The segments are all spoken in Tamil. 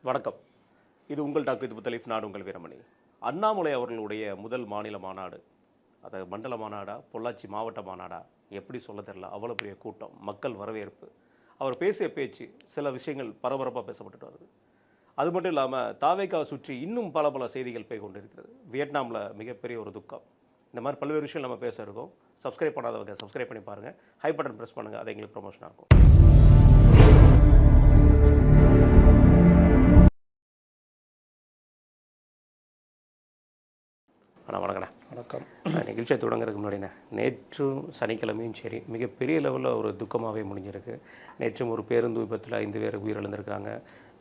வணக்கம். இது உங்கள் டாக்டர் இது தலைப்பு. நாடு உங்கள் வீரமணி. அண்ணாமலை அவர்களுடைய முதல் மாநில மாநாடு, அது மண்டல மாநாடா பொள்ளாச்சி மாவட்ட மாநாடா எப்படி சொல்ல தெரியல. அவ்வளோ பெரிய கூட்டம், மக்கள் வரவேற்பு. அவர் பேசிய பேச்சு சில விஷயங்கள் பரபரப்பாக பேசப்பட்டுட்டு வருது. அது மட்டும் இல்லாமல் தாவேக்காவை சுற்றி இன்னும் பல பல செய்திகள் போய் கொண்டிருக்கிறது. வியட்நாமில் மிகப்பெரிய ஒரு துக்கம். இந்த மாதிரி பல்வேறு விஷயம் நம்ம பேச இருக்கோம். சப்ஸ்கிரைப் பண்ணாதவங்க சப்ஸ்கிரைப் பண்ணி பாருங்கள். ஹை பட்டன் ப்ரெஸ் பண்ணுங்கள், அது எங்களுக்கு ப்ரொமோஷனாக இருக்கும். வணக்கண்ணே. வணக்கம். நிகழ்ச்சியை தொடங்குறதுக்கு முன்னாடிண்ணே, நேற்றும் சனிக்கிழமையும் சரி மிகப்பெரிய லெவலில் ஒரு துக்கமாகவே முடிஞ்சிருக்கு. நேற்றும் ஒரு பேருந்து விபத்தில் 5 பேர் உயிரிழந்திருக்காங்க.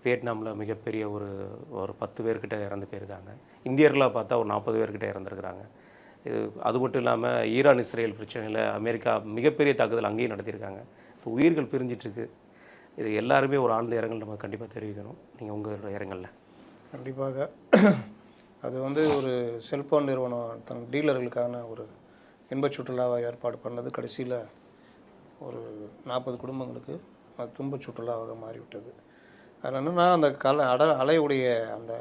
வியட்நாமில் மிகப்பெரிய ஒரு 10 பேர்கிட்ட இறந்து போயிருக்காங்க. இந்தியர்களாக பார்த்தா ஒரு 40 பேர்கிட்ட இறந்துருக்குறாங்க. இது அது மட்டும் இல்லாமல் ஈரான் இஸ்ரேல் பிரச்சனையில் அமெரிக்கா மிகப்பெரிய தாக்குதல் அங்கேயும் நடத்தியிருக்காங்க. இப்போ உயிர்கள் பிரிஞ்சிட்ருக்கு. இது எல்லாருமே ஒரு ஆழ்ந்த இரங்கல் நம்ம கண்டிப்பாக தெரிவிக்கணும். நீங்கள் உங்களோட இரங்கல்ல கண்டிப்பாக அது ஒரு செல்ஃபோன் நிறுவனம் தன் டீலர்களுக்கான ஒரு இன்பச் சுற்றுலாவை ஏற்பாடு பண்ணது. கடைசியில் ஒரு 40 குடும்பங்களுக்கு அது துன்பச் சுற்றுலாவாக மாறிவிட்டது. அதில் என்னென்னா, அந்த அலையுடைய அந்த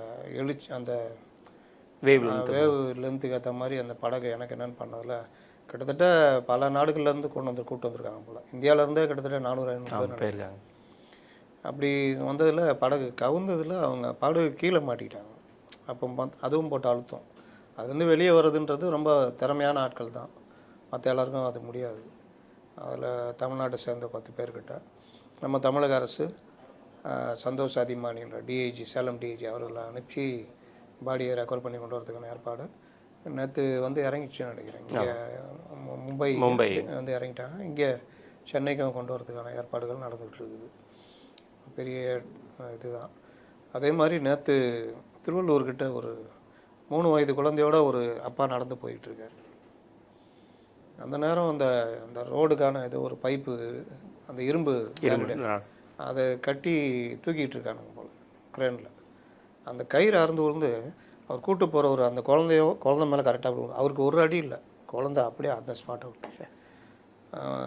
அந்த வேவ் லென்த்துக்கு ஏற்ற மாதிரி அந்த படகு எனக்கு என்னென்னு பண்ணதில் கிட்டத்தட்ட பல நாடுகள்லேருந்து கூட்டு வந்திருக்காங்க போல். இந்தியாவிலேருந்தே கிட்டத்தட்ட 400-500 பேர் இருக்காங்க. அப்படி வந்ததில் படகு கவுந்ததில் அவங்க படகு கீழே மாட்டிக்கிட்டாங்க. அப்போ அதுவும் போட்டு அழுத்தம். அதுலேருந்து வெளியே வர்றதுன்றது ரொம்ப திறமையான ஆட்கள் தான். மற்ற எல்லாருக்கும் அது முடியாது. அதில் தமிழ்நாட்டை சேர்ந்த 10 பேர்கிட்ட நம்ம தமிழக அரசு சந்தோஷ் அதிமானின்ற டிஐஜி, சேலம் டிஐஜி அவர்களை அனுப்பிச்சி பாடியை ரெக்கவர் பண்ணி கொண்டு வரதுக்கான ஏற்பாடு நேற்று இறங்கிச்சுன்னு நினைக்கிறேன். இங்கே மும்பை இறங்கிட்டாங்க. இங்கே சென்னைக்கும் கொண்டு வரதுக்கான ஏற்பாடுகள் நடந்துகிட்டு இருக்குது. பெரிய இதுதான். அதே மாதிரி நேற்று திருவள்ளூர்கிட்ட ஒரு 3 வயது குழந்தையோட ஒரு அப்பா நடந்து போயிட்டுருக்கார். அந்த நேரம் அந்த ரோடுக்கான ஒரு பைப்பு, அந்த இரும்பு அதை கட்டி தூக்கிட்டு இருக்கானுங்க போல் கிரேனில். அந்த கயிறு அறுந்து விழுந்து அவர் கூட்டு போகிற அந்த குழந்தை மேலே கரெக்டாக விழுவும். அவருக்கு ஒரு அடி இல்லை, குழந்தை அப்படியே அந்த ஸ்பாட்டை விட்டு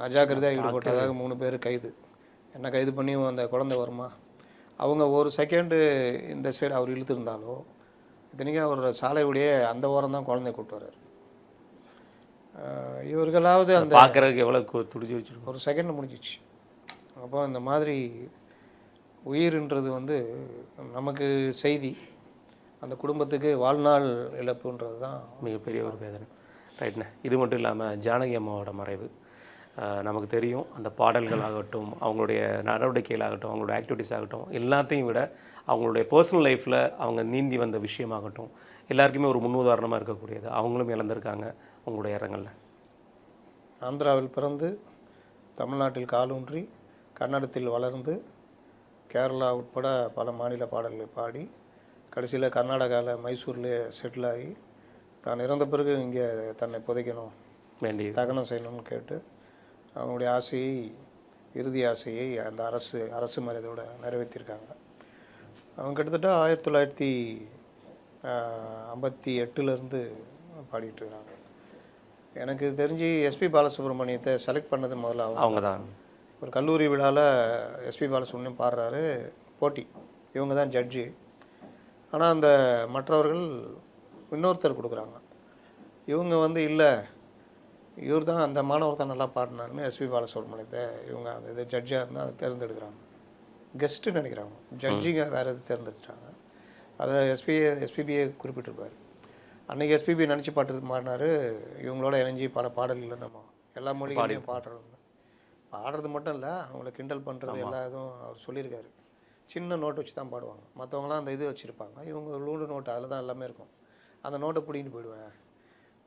அஜாக்கிரதையாக ஈடுபட்டதாக 3 பேர் கைது. என்ன கைது பண்ணி அந்த குழந்தை வருமா? அவங்க ஒரு செகண்டு இந்த சைடு அவர் இழுத்துருந்தாலோ, இத்தனைக்கும் அவரோட சாலையுடைய அந்த ஓரம் தான் குழந்தைய கூப்பிட்டு வர்றாரு. இவர்களாவது அந்த பார்க்குறதுக்கு எவ்வளோ துடிச்சு வச்சுருக்கோம். ஒரு செகண்ட் முடிஞ்சிச்சு. அப்போ இந்த மாதிரி உயிர்ன்றது நமக்கு செய்தி, அந்த குடும்பத்துக்கு வாழ்நாள் இழப்புன்றது தான் மிகப்பெரிய ஒரு வேதனை. ரைட்ண்ணே. இது மட்டும் இல்லாமல் ஜானகி அம்மாவோட மறைவு நமக்கு தெரியும். அந்த பாடல்கள் ஆகட்டும், அவங்களுடைய நடவடிக்கைகள் ஆகட்டும், அவங்களோட ஆக்டிவிட்டீஸ் ஆகட்டும், எல்லாத்தையும் விட அவங்களுடைய பர்சனல் லைஃப்பில் அவங்க நீந்தி வந்த விஷயமாகட்டும், எல்லாருக்குமே ஒரு முன்னுதாரணமாக இருக்கக்கூடியது. அவங்களும் இழந்திருக்காங்க. உங்களுடைய இரங்கல்ல. ஆந்திராவில் பிறந்து தமிழ்நாட்டில் காலூன்றி கன்னடத்தில் வளர்ந்து கேரளா உட்பட பல மாநில பாடல்களை பாடி கடைசியில் கர்நாடகாவில் மைசூர்லேயே செட்டில் ஆகி தான் இறந்த பிறகு இங்கே தன்னை புதைக்கணும், வேண்டி தகனம் செய்யணும்னு கேட்டு அவங்களுடைய ஆசையை, இறுதி ஆசையை அந்த அரசு மரியாதையோடு நிறைவேற்றியிருக்காங்க. அவங்க கிட்டத்தட்ட 1958 பாடிட்டு இருக்காங்க. எனக்கு தெரிஞ்சு எஸ்பி பாலசுப்ரமணியத்தை செலக்ட் பண்ணது முதல்ல அவங்க தான். ஒரு கல்லூரி விழாவில் எஸ்பி பாலசுப்ரமணியம் பாடுறாரு, போட்டி, இவங்க தான் ஜட்ஜு. ஆனால் அந்த மற்றவர்கள் இன்னொருத்தர் கொடுக்குறாங்க. இவங்க இல்லை, இவர் தான் அந்த மாணவர் தான் நல்லா பாடினாருன்னு எஸ்பி பாலசுப்ரமணியத்தை இவங்க அந்த இது ஜட்ஜாக இருந்தால் அதை தேர்ந்தெடுக்கிறாங்க. கெஸ்ட்டு நினைக்கிறாங்க, ஜட்ஜிங்க வேறு எது தேர்ந்தெடுத்தாங்க. அதை எஸ்பிபியை குறிப்பிட்டிருப்பார். அன்றைக்கி எஸ்பிபி நினச்சி பாடினார். இவங்களோட இணைஞ்சி பல பாடல்களை நம்ம எல்லா மொழிகளையும் பாடுறது மட்டும் இல்லை, அவங்கள கிண்டல் பண்ணுறது எல்லா இதுவும் அவர் சொல்லியிருக்காரு. சின்ன நோட்டு வச்சு தான் பாடுவாங்க. மற்றவங்களாம் அந்த இது வச்சுருப்பாங்க, இவங்க லூண்டு நோட்டு, அதில் தான் எல்லாமே இருக்கும். அந்த நோட்டை பிடிங்கிட்டு போயிடுவேன்.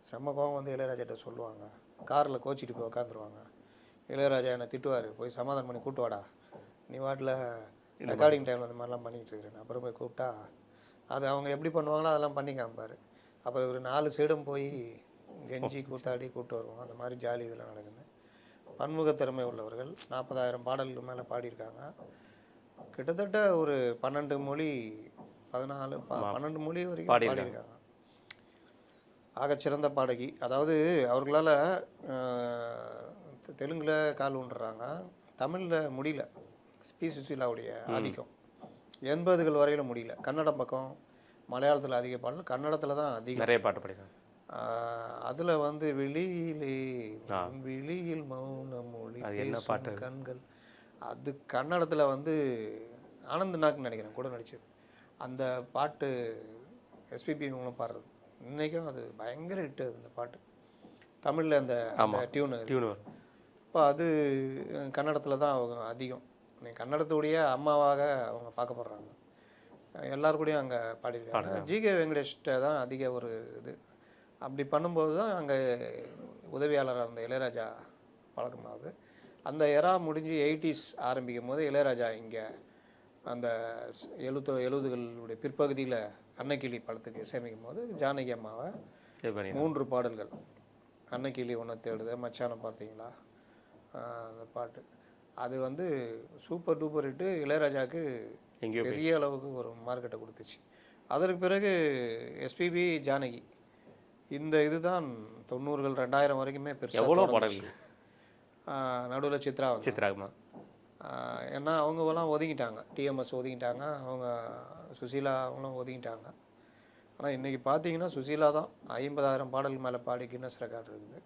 செம்ம கோவம் இளையராஜாட்ட சொல்லுவாங்க. காரில் கோச்சிட்டு போய் உட்காந்துருவாங்க. இளையராஜா என்னை திட்டுவார், போய் சமாதானம் பண்ணி கூப்பிட்டு வாடா, நீ வாட்டில் ரெக்கார்டிங் டைமில் அந்த மாதிரிலாம் பண்ணிக்கிட்டு இருக்கிறேன். அப்புறம் போய் கூப்பிட்டா அது அவங்க எப்படி பண்ணுவாங்களோ அதெல்லாம் பண்ணி காமிப்பார். அப்புறம் ஒரு 4 சைடும் போய் கெஞ்சி கூத்தாடி கூப்பிட்டு வருவோம். அந்த மாதிரி ஜாலி இதெல்லாம் நடக்குது. பன்முக திறமை உள்ளவர்கள் 40,000 பாடல்கள் மேலே பாடியிருக்காங்க. கிட்டத்தட்ட ஒரு 12 மொழி 12 மொழி வரைக்கும் பாடியிருக்காங்க. ஆகச்சிறந்த பாடகி. அதாவது அவர்களால் தெலுங்கில் கால் ஊன்றுறாங்க, தமிழில் முடியல. பி சுசீலாவுடைய ஆதிக்கம். 80கள் வரையில முடியல. கன்னடம் பக்கம் மலையாளத்தில் அதிக பாடல், கன்னடத்தில் தான் அதிகம். நிறைய பாட்டு படிக்கிறாங்க. அதில் வந்து விழியிலே உன் விழியில் மௌன மொழி அது என்ன பாட்டு? பேசும் கண்கள், அது கன்னடத்தில் வந்து ஆனந்த் நாக்னு நினைக்கிறேன் கூட நடிச்சது. அந்த பாட்டு எஸ்பிபி மூலம் பாடுறது இன்றைக்கும் அது பயங்கர ஹிட்டு. அந்த பாட்டு தமிழில் அந்த டியூனு டியூனர் இப்போ அது கன்னடத்தில் தான் அவங்க அதிகம். கன்னடத்துடைய அம்மாவாக அவங்க பார்க்கப்படுறாங்க. எல்லாருக்கூடையும் அங்கே பாடியிருக்காங்க. ஜிகே வெங்கடேஷ்கிட்ட தான் அதிக ஒரு இது. அப்படி பண்ணும்போது தான் அங்கே உதவியாளராக இருந்த இளையராஜா பழக்கமாகுது. அந்த எரா முடிஞ்சு 80s ஆரம்பிக்கும் போது இளையராஜா இங்கே அந்த 70களுடைய பிற்பகுதியில் அன்னக்கிளி படத்துக்கு இசையமைக்கும் போது ஜானகி அம்மாவை 3 பாடல்கள், அன்னக்கிளி ஒன்றை தேடுத, மச்சானம் பார்த்தீங்களா, அந்த பாட்டு அது வந்து சூப்பர் டூப்பர் ஹிட்டு. இளையராஜாவுக்கு பெரிய அளவுக்கு ஒரு மார்க்கெட்டை கொடுத்துச்சு. அதற்கு பிறகு எஸ்பிபி, ஜானகி, இந்த இதுதான் 90கள் 2000 வரைக்குமே பெருசாக. எவ்வளோ பாடல்கள். நடுவில் சித்ராகுமா. ஏன்னா அவங்கெல்லாம் ஒதுங்கிட்டாங்க, டிஎம்எஸ் ஒதுங்கிட்டாங்க, அவங்க சுசீலா அவங்களும் ஒதுங்கிட்டாங்க. ஆனால் இன்றைக்கி பார்த்தீங்கன்னா சுசீலா தான் 50,000 பாடல் மேலே பாடி கின்னஸ் ரெக்கார்டு இருக்குது.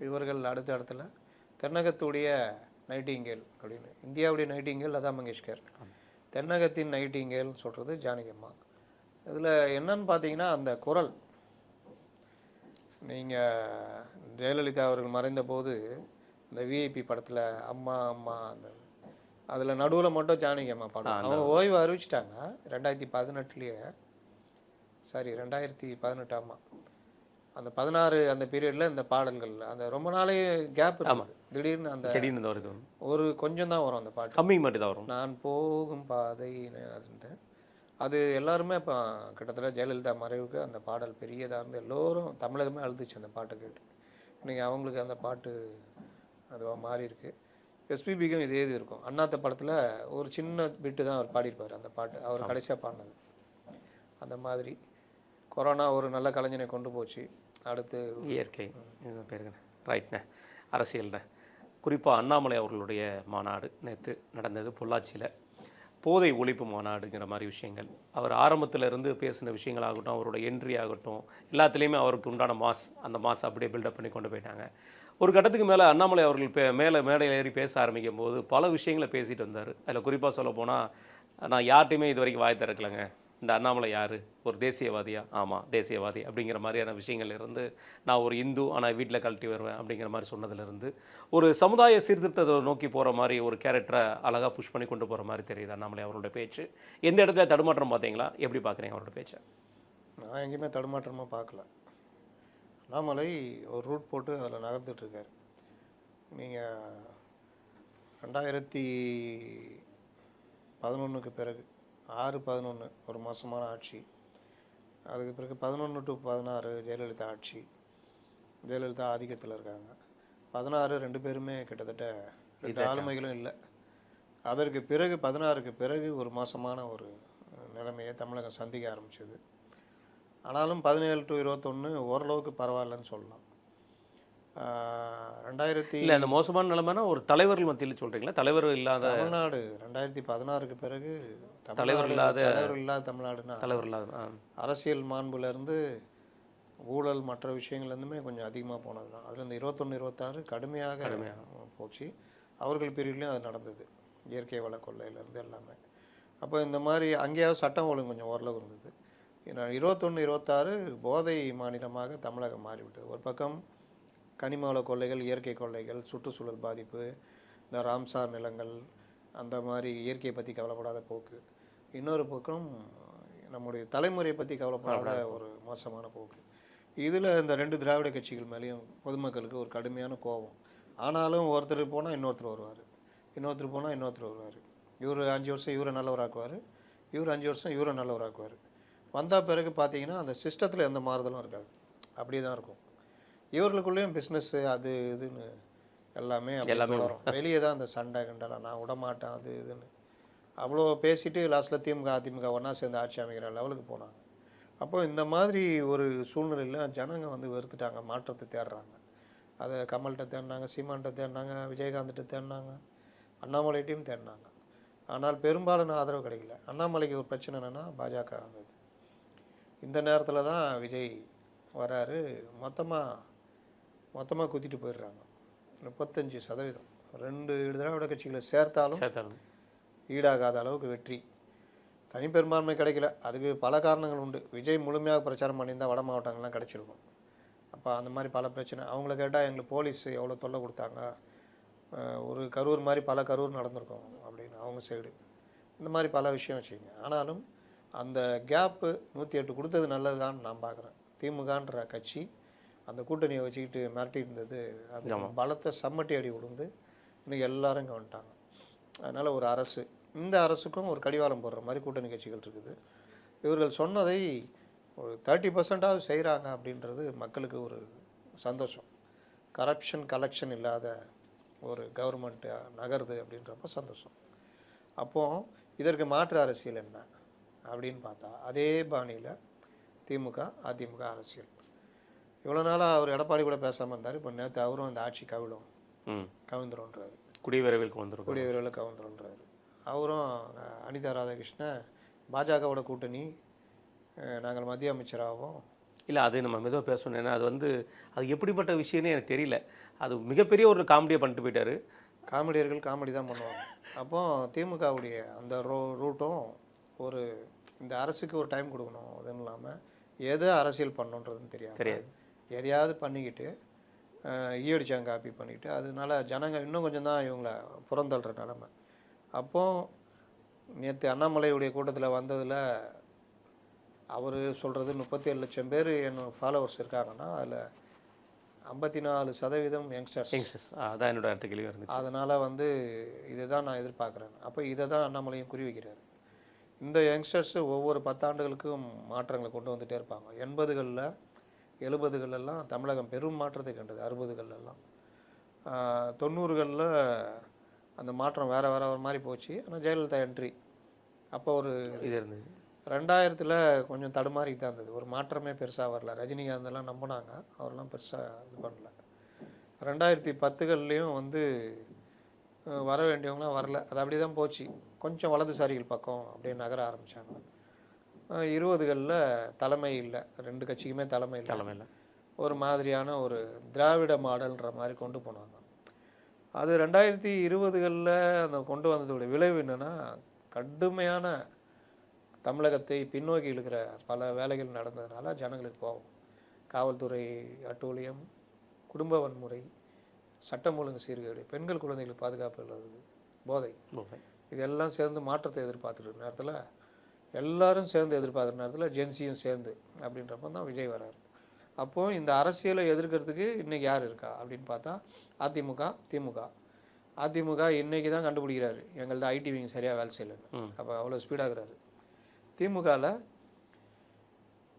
இவர்கள் அடுத்த இடத்துல தென்னகத்துடைய நைட்டிங்கேல் அப்படின்னு, இந்தியாவுடைய நைட்டிங்கேல் லதா மங்கேஷ்கர், தென்னகத்தின் நைட்டிங்கேல்னு சொல்கிறது ஜானகி அம்மா. இதில் என்னன்னு பார்த்தீங்கன்னா அந்த குரல், நீங்கள் ஜெயலலிதா அவர்கள் மறைந்த போது இந்த விஐபி படத்தில் அம்மா அம்மா அந்த அதில் நடுவில் மட்டும் ஜானகி அம்மா பாடுவாங்க. அவங்க ஓய்வு அறிவிச்சிட்டாங்க 2018 சாரி 2018 ஆமாம். அந்த 16 அந்த பீரியடில் இந்த பாடல்கள் அந்த ரொம்ப நாளே கேப் இருக்குது. திடீர்னு அந்த ஒரு கொஞ்சம் தான் வரும் அந்த பாட்டு, கம்மி மட்டும் தான் வரும். நான் போகும் பாதை அது எல்லாருமே இப்போ கிட்டத்தட்ட ஜெயலலிதா மறைவுக்கு அந்த பாடல் பெரியதாக இருந்து எல்லோரும் தமிழகமே அழுதுச்சு அந்த பாட்டை கேட்டு. இன்றைக்கி அவங்களுக்கு அந்த பாட்டு அதுவாக மாறி இருக்கு. எஸ்பிபிக்கும் இதே இது இருக்கும். அண்ணாத்த படத்தில் ஒரு சின்ன பிட்டு தான் அவர் பாடியிருப்பார் அந்த பாட்டு, அவர் கடைசியாக பாடினது. அந்த மாதிரி கொரோனா ஒரு நல்ல கலைஞனை கொண்டு போச்சு. அடுத்து இயற்கை பேருங்க ரைட்ண்ணே. அரசியல்ண்ணே, குறிப்பாக அண்ணாமலை அவர்களுடைய மாநாடு நேற்று நடந்தது பொள்ளாச்சியில், போதை ஒழிப்பு மாநாடுங்கிற மாதிரி விஷயங்கள். அவர் ஆரம்பத்தில் இருந்து பேசின விஷயங்களாகட்டும், அவரோட என்ட்ரி ஆகட்டும், எல்லாத்துலேயுமே அவருக்கு உண்டான அந்த மாஸ் அப்படியே பில்டப் பண்ணி கொண்டு போயிட்டாங்க. ஒரு கட்டத்துக்கு மேலே அண்ணாமலை அவர்கள் மேடையில் ஏறி பேச ஆரம்பிக்கும் போது பல விஷயங்களை பேசிட்டு வந்தார். அதில் குறிப்பாக சொல்ல போனால், நான் யார்ட்டையுமே இது வரைக்கும் வாய் திறக்கலைங்க, இந்த அண்ணாமலை யார், ஒரு தேசியவாதியா, ஆமாம் தேசியவாதி அப்படிங்கிற மாதிரியான விஷயங்கள் இருந்து, நான் ஒரு இந்து ஆனால் வீட்டில் கழட்டி வருவேன் அப்படிங்கிற மாதிரி சொன்னதுலேருந்து ஒரு சமுதாய சீர்திருத்தத்தை நோக்கி போகிற மாதிரி ஒரு கேரக்டரை அழகாக புஷ் பண்ணி கொண்டு போகிற மாதிரி தெரியுது அண்ணாமலை அவரோட பேச்சு. எந்த இடத்துல தடுமாற்றம் பார்த்தீங்களா, எப்படி பார்க்குறீங்க அவரோட பேச்சை? நான் எங்கேயுமே தடுமாற்றமாக பார்க்கல. அண்ணாமலை ஒரு ரூட் போட்டு அதில் நகர்ந்துட்டுருக்கார். நீங்கள் 2011க்கு பிறகு 6-11 ஒரு மாதமான ஆட்சி, அதுக்கு பிறகு 11 to 16 ஜெயலலிதா ஆட்சி, ஜெயலலிதா ஆதிக்கத்தில் இருக்காங்க. 16 2 பேருமே கிட்டத்தட்ட 2 ஆளுமைகளும் இல்லை. அதற்கு பிறகு 16க்கு பிறகு ஒரு மாதமான ஒரு நிலைமையை தமிழகம் சந்திக்க ஆரம்பிச்சது. ஆனாலும் 17 to 21 ஓரளவுக்கு பரவாயில்லன்னு சொல்லலாம். 2000 இல்லை அந்த மோசமான நிலைமைனா ஒரு தலைவர்கள் மத்தியில் சொல்கிறீங்களா? தலைவர் இல்லாத தமிழ்நாடு 2016க்கு பிறகு தலைவர் இல்லாத தமிழ்நாடுனா, தலைவர் இல்லாத அரசியல் மாண்புலேருந்து ஊழல் மற்ற விஷயங்கள்லேருந்துமே கொஞ்சம் அதிகமாக போனது தான். அதில் இந்த 21-26 கடுமையாக போச்சு. அவர்கள் பிரிவுலையும் அது நடந்தது, இயற்கை வள கொள்ளையிலேருந்து எல்லாமே. அப்போ இந்த மாதிரி அங்கேயாவது சட்டம் ஒழுங்கு கொஞ்சம் ஓரளவு இருந்தது. 21-26 போதை மாநிலமாக தமிழகம் மாறிவிட்டது. ஒரு பக்கம் கனிம வள கொள்ளைகள், இயற்கை கொள்ளைகள், சுற்றுச்சூழல் பாதிப்பு, இந்த ராம்சார் நிலங்கள், அந்த மாதிரி இயற்கையை பற்றி கவலைப்படாத போக்கு. இன்னொரு பக்கம் நம்முடைய தலைமுறையை பற்றி கவலைப்படாத ஒரு மோசமான போக்கு. இதில் இந்த 2 திராவிட கட்சிகள் மேலேயும் பொதுமக்களுக்கு ஒரு கடுமையான கோபம். ஆனாலும் ஒருத்தர் போனால் இன்னொருத்தர் வருவார், இன்னொருத்தர் போனால் இன்னொருத்தர் வருவார். இவர் 5 வருஷம் இவரை நல்லவராக்குவார், இவர் 5 வருஷம் இவரை நல்லவராக்குவார். வந்த பிறகு பார்த்தீங்கன்னா அந்த சிஸ்டத்தில் எந்த மாறுதலும் இருக்காது, அப்படியே தான் இருக்கும். இவர்களுக்குள்ளேயும் பிஸ்னஸ்ஸு அது இதுன்னு எல்லாமே வரும். வெளியே தான் அந்த சண்டை கண்டலாம், நான் விடமாட்டேன் அது இதுன்னு அவ்வளோ பேசிட்டு லாஸ்ட்டில் திமுக அதிமுக ஒன்றா சேர்ந்து ஆட்சி அமைக்கிற லெவலுக்கு போனாங்க. அப்போ இந்த மாதிரி ஒரு சூழ்நிலையில் ஜனங்க வந்து வெறுத்துட்டாங்க, மாற்றத்தை தேடுறாங்க. அதை கமல்கிட்ட தேடினாங்க, சீமான்கிட்ட தேடினாங்க, விஜயகாந்த்கிட்ட தேடினாங்க, அண்ணாமலைட்டையும் தேடினாங்க. ஆனால் பெரும்பாலான ஆதரவு கிடைக்கல. அண்ணாமலைக்கு ஒரு பிரச்சனை என்னென்னா பாஜக வந்தது. இந்த நேரத்தில் தான் விஜய் வராரு. மொத்தமாக குத்திட்டு போயிடுறாங்க. 35%. 2 திராவிட கட்சிகளை சேர்த்தாலும் ஈடாகாத அளவுக்கு வெற்றி. தனி பெரும்பான்மை கிடைக்கல. அதுக்கு பல காரணங்கள் உண்டு. விஜய் முழுமையாக பிரச்சாரம் பண்ணியிருந்தால் வட மாவட்டங்கள்லாம் கிடச்சிருக்கும். அப்போ அந்த மாதிரி பல பிரச்சனை. அவங்கள கேட்டால் எங்களுக்கு போலீஸ் எவ்வளோ தொல்லை கொடுத்தாங்க, ஒரு கரூர் மாதிரி பல கரூர் நடந்திருக்கும் அப்படின்னு அவங்க சைடு. இந்த மாதிரி பல விஷயம் வச்சுக்கோங்க. ஆனாலும் அந்த கேப்பு 108 கொடுத்தது நல்லது தான் நான் பார்க்குறேன். திமுகன்ற கட்சி அந்த கூட்டணியை வச்சுக்கிட்டு மிரட்டிட்டு இருந்தது. அந்த பலத்தை சம்மட்டி அடி விழுந்து இன்னைக்கு எல்லாரும் இங்கே வந்துட்டாங்க. அதனால் ஒரு அரசு, இந்த அரசுக்கும் ஒரு கடிவாளம் போடுற மாதிரி கூட்டணி கட்சிகள் இருக்குது. இவர்கள் சொன்னதை ஒரு 30% செய்கிறாங்க அப்படின்றது மக்களுக்கு ஒரு சந்தோஷம். கரப்ஷன் கலெக்ஷன் இல்லாத ஒரு கவர்மெண்ட் நகருது அப்படின்றப்ப சந்தோஷம். அப்போது இதற்கு மாற்று அரசியல் என்ன அப்படின்னு பார்த்தா அதே பாணியில் திமுக அதிமுக அரசியல். இவ்வளோ நாளாக அவர் எடப்பாடி கூட பேசாமல் இருந்தார். இப்போ நேற்று அவரும் அந்த ஆட்சி கவிழ்ந்துருன்றாரு. கூடிய விரைவில் கவிழ்ந்துருன்றாரு. அவரும் அனிதா ராதாகிருஷ்ணன் பாஜகவோட கூட்டணி, நாங்கள் மத்திய அமைச்சராகவும். இல்லை, அது நம்ம மெதுவாக பேசணும். ஏன்னா அது எப்படிப்பட்ட விஷயம்னு எனக்கு தெரியல. அது மிகப்பெரிய ஒரு காமெடியை பண்ணிட்டு போயிட்டாரு. காமெடியர்கள் காமெடி தான் பண்ணுவாங்க. அப்போ திமுகவுடைய அந்த ரூட்டும் ஒரு இந்த அரசுக்கு ஒரு டைம் கொடுக்கணும். அதுவும் இல்லாமல் எதை அரசியல் பண்ணணுன்றதுன்னு தெரியாது. எதையாவது பண்ணிக்கிட்டு ஈயடிச்சாங்க காப்பி பண்ணிக்கிட்டு அதனால ஜனங்க இன்னும் கொஞ்சம் தான் இவங்களை புறந்தள்ளுற நிலமை. அப்போது நேற்று அண்ணாமலையுடைய கூட்டத்தில் வந்ததில் அவர் சொல்கிறது 37 லட்சம் பேர் என்னோட ஃபாலோவர்ஸ் இருக்காங்கன்னா அதில் 54% யங்ஸ்டர்ஸ். அதான் என்னோட அடுத்த கேள்வி இருந்துச்சு. அதனால் இதை தான் நான் எதிர்பார்க்குறேன். அப்போ இதை தான் அண்ணாமலையும் குறி வைக்கிறார். இந்த யங்ஸ்டர்ஸு ஒவ்வொரு 10 ஆண்டுகளுக்கும் மாற்றங்களை கொண்டு வந்துகிட்டே இருப்பாங்க. 80களில் 70களெல்லாம் தமிழகம் பெரும் மாற்றத்தை கண்டது. 60களெல்லாம் 90களில் அந்த மாற்றம் வேறு ஒரு மாதிரி போச்சு. ஆனால் ஜெயலலிதா என்ட்ரி அப்போ ஒரு இது இருந்தது. 2000 கொஞ்சம் தடுமாறி தான் இருந்தது. ஒரு மாற்றமே பெருசாக வரல. ரஜினிகாந்தெல்லாம் நம்பினாங்க, அவரெல்லாம் பெருசாக இது பண்ணல. 2010கள்லேயும் வர வேண்டியவங்களாம் வரல. அது அப்படி தான் போச்சு. கொஞ்சம் வலதுசாரிகள் பக்கம் அப்படியே நகர ஆரம்பித்தாங்க. 20களில் தலைமை இல்லை, 2 கட்சிக்குமே தலைமை இல்லை. ஒரு மாதிரியான ஒரு திராவிட மாடல்ன்ற மாதிரி கொண்டு போனாங்க. அது 2020களில் அந்த கொண்டு வந்ததோட விளைவு என்னென்னா கடுமையான தமிழகத்தை பின்னோக்கி இழுக்கிற பல வேலைகள் நடந்ததுனால ஜனங்களுக்கு கோபம். காவல்துறை அட்டூழியம், குடும்ப வன்முறை, சட்டம் ஒழுங்கு சீர்கேடு, பெண்கள் குழந்தைகளுக்கு பாதுகாப்பு இல்லாதது, போதை, இதெல்லாம் சேர்ந்து மாற்றத்தை எதிர்பார்த்துட்டு நேரத்தில் எல்லாரும் சேர்ந்து எதிர்பார்க்குற நேரத்தில் ஜென்சியும் சேர்ந்து அப்படின்றப்ப தான் விஜய் வராரு. அப்போது இந்த அரசியலை எதிர்க்கிறதுக்கு இன்றைக்கி யார் இருக்கா அப்படின்னு பார்த்தா அதிமுக திமுக இன்றைக்கி தான் கண்டுபிடிக்கிறாரு எங்களது ஐடி விங் சரியாக வேலை செய்யலைன்னு. அப்போ அவ்வளோ ஸ்பீடாகிறாரு. திமுகவில்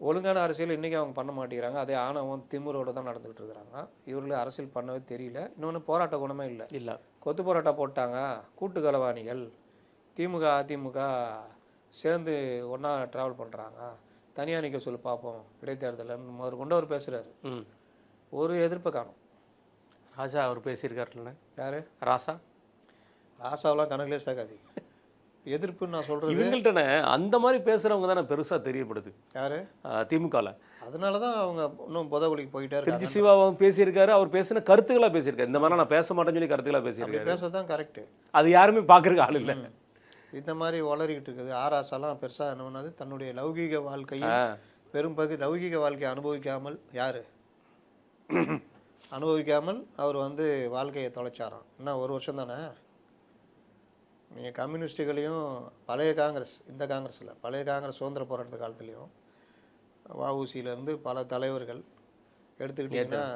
ஒழுங்கான அரசியல் இன்றைக்கி அவங்க பண்ண மாட்டேங்கிறாங்க. அதே ஆணவம் திமுறோடு தான் நடந்துகிட்டு இருக்கிறாங்க. இவர்களும் அரசியல் பண்ணவே தெரியல. இன்னொன்று போராட்ட குணமே இல்லை. கொத்து போராட்டம் போட்டாங்க. கூட்டு களவாணிகள் திமுக அதிமுக சேர்ந்து ஒன்றா ட்ராவல் பண்ணுறாங்க, தனியாக நிற்க சொல்லி பார்ப்போம் இடைத்தேர்தல் முதல் கொண்டு அவர் பேசுகிறாரு. ஒரு எதிர்ப்பை காணும். ராஜா அவர் பேசியிருக்காருல்ல. யார்? ராசாவெல்லாம் கணக்கிலே சேர்க்காது. எதிர்ப்புன்னு நான் சொல்கிறது இவங்கள்ட்ட அந்த மாதிரி பேசுகிறவங்க தானே பெருசாக தெரியப்படுது. யார்? திமுகவில். அதனால தான் அவங்க இன்னும் புதகுலிக்கு போயிட்டாரு. திருச்சி சிவாவும் பேசியிருக்காரு. அவர் பேசின கருத்துக்களாக பேசியிருக்காரு. இந்த மாதிரி நான் பேச மாட்டேன்னு சொல்லி கருத்துக்களாக பேசியிருக்காரு. பேசதான் கரெக்டு. அது யாருமே பார்க்குறக்கு ஆள் இல்லை. இந்த மாதிரி வளரிக்கிட்டு இருக்குது. ஆராசாலாம் பெருசாக என்ன பண்ணாது, தன்னுடைய லௌகீக வாழ்க்கையை பெரும்பகுதி லௌகீக வாழ்க்கையை அனுபவிக்காமல் அவர் வாழ்க்கையை தொலைச்சாராம். என்ன ஒரு வருஷம் தானே. நீங்கள் கம்யூனிஸ்டுகளையும் பழைய காங்கிரஸ், இந்த காங்கிரஸ் இல்லை, பழைய காங்கிரஸ் சுதந்திர போராட்ட காலத்துலேயும் வஉசியிலேருந்து பல தலைவர்கள் எடுத்துக்கிட்டிங்கன்னா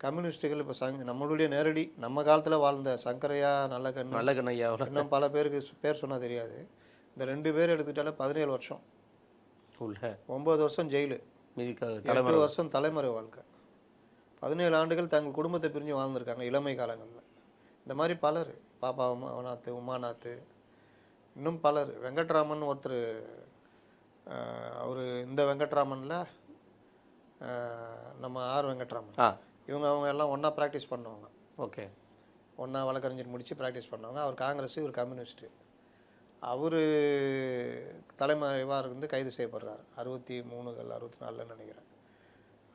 கம்யூனிஸ்டுகள் இப்போ நம்மளுடைய நேரடி நம்ம காலத்தில் வாழ்ந்த சங்கரையா நல்லகண்ணையா இன்னும் பல பேருக்கு பேர் சொன்னால் தெரியாது. இந்த 2 பேர் எடுத்துக்கிட்டாலே 17 வருஷம், 9 வருஷம் ஜெயிலு, 8 வருஷம் தலைமுறை வாழ்க்கை, 17 ஆண்டுகள் தங்கள் குடும்பத்தை பிரிஞ்சு வாழ்ந்துருக்காங்க இளமை காலங்களில். இந்த மாதிரி பலர், பாப்பா உமாநாத், இன்னும் பலர். வெங்கட்ராமன் ஒருத்தர், அவர் இந்த வெங்கட்ராமனில் நம்ம வெங்கட்ராமன், அவங்க எல்லாம் ஒன்றா ப்ராக்டிஸ் பண்ணுவாங்க. ஓகே, ஒன்றா வழக்கறிஞர் முடித்து ப்ராக்டிஸ் பண்ணுவாங்க. அவர் காங்கிரஸ், இவர் கம்யூனிஸ்ட்டு. அவர் தலைமறைவாக இருந்து கைது செய்யப்படுறார் 63 64 நினைக்கிறேன்.